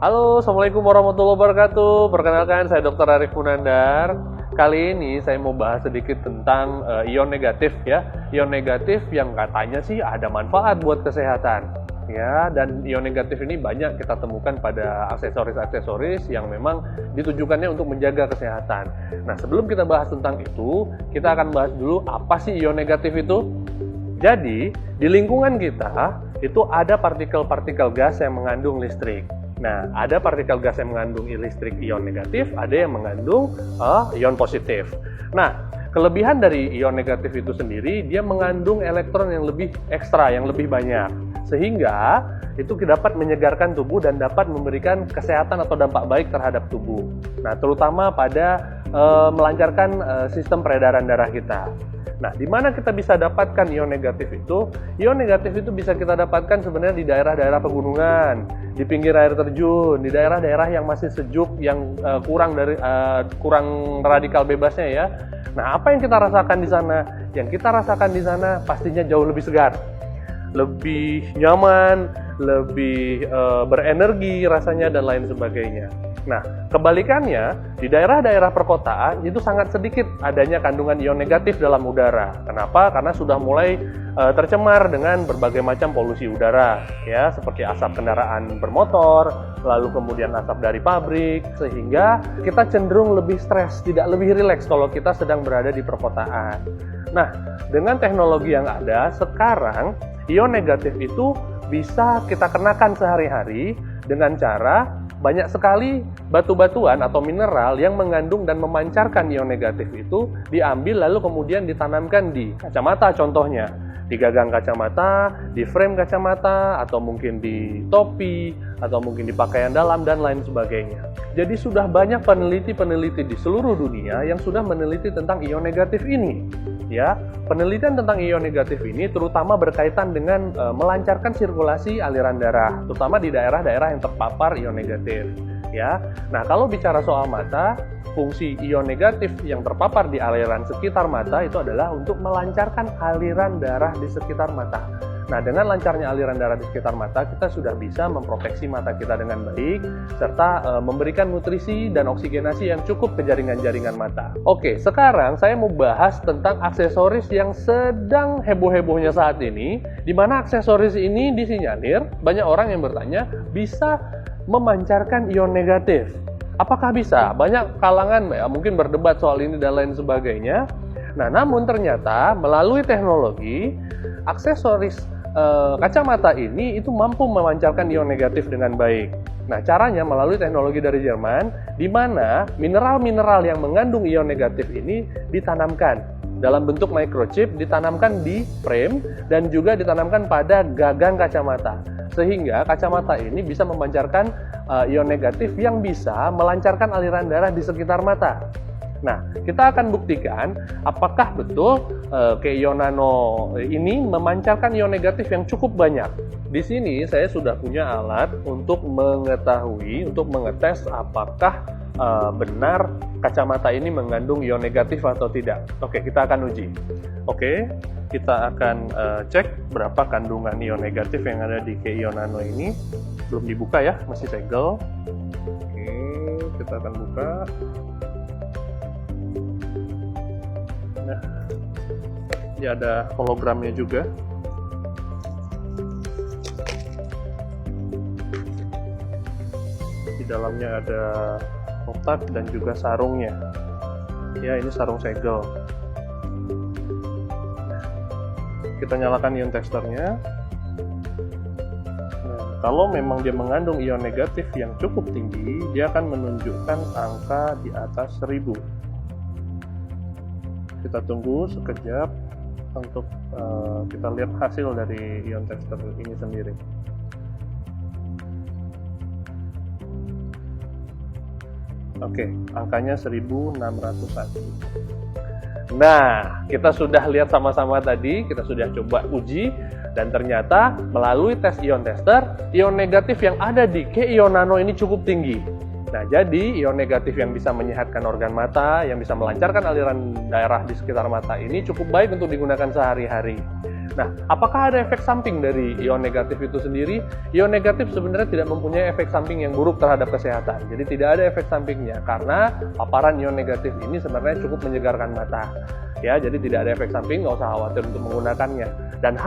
Halo, Assalamualaikum warahmatullahi wabarakatuh. Perkenalkan, saya Dr. Arif Munandar. Kali ini saya mau bahas sedikit tentang ion negatif ya. Ion negatif yang katanya sih ada manfaat buat kesehatan. Ya, dan ion negatif ini banyak kita temukan pada aksesoris-aksesoris yang memang ditujukannya untuk menjaga kesehatan. Nah, sebelum kita bahas tentang itu, kita akan bahas dulu apa sih ion negatif itu. Jadi, di lingkungan kita itu ada partikel-partikel gas yang mengandung listrik. Nah, ada partikel gas yang mengandung listrik ion negatif, ada yang mengandung ion positif. Nah, kelebihan dari ion negatif itu sendiri, dia mengandung elektron yang lebih ekstra, yang lebih banyak. Sehingga itu dapat menyegarkan tubuh dan dapat memberikan kesehatan atau dampak baik terhadap tubuh. Nah, terutama pada melancarkan sistem peredaran darah kita. Nah, di mana kita bisa dapatkan ion negatif itu? Ion negatif itu bisa kita dapatkan sebenarnya di daerah-daerah pegunungan, di pinggir air terjun, di daerah-daerah yang masih sejuk, yang kurang radikal bebasnya ya. Nah, apa yang kita rasakan di sana? Yang kita rasakan di sana pastinya jauh lebih segar, lebih nyaman, lebih berenergi rasanya dan lain sebagainya. Nah, kebalikannya, di daerah-daerah perkotaan itu sangat sedikit adanya kandungan ion negatif dalam udara. Kenapa? Karena sudah mulai tercemar dengan berbagai macam polusi udara, ya, seperti asap kendaraan bermotor, lalu kemudian asap dari pabrik, sehingga kita cenderung lebih stres, tidak lebih rileks kalau kita sedang berada di perkotaan. Nah, dengan teknologi yang ada sekarang, ion negatif itu bisa kita kenakan sehari-hari dengan cara banyak sekali batu-batuan atau mineral yang mengandung dan memancarkan ion negatif itu diambil lalu kemudian ditanamkan di kacamata contohnya, di gagang kacamata, di frame kacamata, atau mungkin di topi, atau mungkin di pakaian dalam dan lain sebagainya. Jadi sudah banyak peneliti-peneliti di seluruh dunia yang sudah meneliti tentang ion negatif ini. Ya, penelitian tentang ion negatif ini terutama berkaitan dengan melancarkan sirkulasi aliran darah, terutama di daerah-daerah yang terpapar ion negatif. Ya, nah kalau bicara soal mata, fungsi ion negatif yang terpapar di aliran sekitar mata itu adalah untuk melancarkan aliran darah di sekitar mata. Nah, dengan lancarnya aliran darah di sekitar mata, kita sudah bisa memproteksi mata kita dengan baik, serta memberikan nutrisi dan oksigenasi yang cukup ke jaringan-jaringan mata. Oke, sekarang saya mau bahas tentang aksesoris yang sedang heboh-hebohnya saat ini, di mana aksesoris ini disinyalir, banyak orang yang bertanya, bisa memancarkan ion negatif. Apakah bisa? Banyak kalangan ya, mungkin berdebat soal ini dan lain sebagainya. Nah, namun ternyata melalui teknologi, aksesoris kacamata ini itu mampu memancarkan ion negatif dengan baik. Nah, caranya melalui teknologi dari Jerman, di mana mineral-mineral yang mengandung ion negatif ini ditanamkan dalam bentuk microchip, ditanamkan di frame dan juga ditanamkan pada gagang kacamata. Sehingga kacamata ini bisa memancarkan ion negatif yang bisa melancarkan aliran darah di sekitar mata. Nah, kita akan buktikan apakah betul Keio Nano ini memancarkan ion negatif yang cukup banyak. Di sini saya sudah punya alat untuk mengetahui, untuk mengetes apakah benar kacamata ini mengandung ion negatif atau tidak. Oke, kita akan uji. Oke, kita akan cek berapa kandungan ion negatif yang ada di Keio Nano ini. Belum dibuka ya, masih segel. Oke, kita akan buka. Nah, ini ada hologramnya juga. Di dalamnya ada kotak dan juga sarungnya. Ya, ini sarung segel. Nah, kita nyalakan ion testernya. Nah, kalau memang dia mengandung ion negatif yang cukup tinggi, dia akan menunjukkan angka di atas 1000. Kita tunggu sekejap untuk kita lihat hasil dari ion tester ini sendiri. Oke, angkanya 1601. Nah, kita sudah lihat sama-sama tadi, kita sudah coba uji, dan ternyata melalui tes ion tester, ion negatif yang ada di Keio Nano ini cukup tinggi. Nah, jadi ion negatif yang bisa menyehatkan organ mata, yang bisa melancarkan aliran darah di sekitar mata ini cukup baik untuk digunakan sehari-hari. Nah, apakah ada efek samping dari ion negatif itu sendiri? Ion negatif sebenarnya tidak mempunyai efek samping yang buruk terhadap kesehatan. Jadi tidak ada efek sampingnya karena paparan ion negatif ini sebenarnya cukup menyegarkan mata. Ya, jadi tidak ada efek samping, nggak usah khawatir untuk menggunakannya. Dan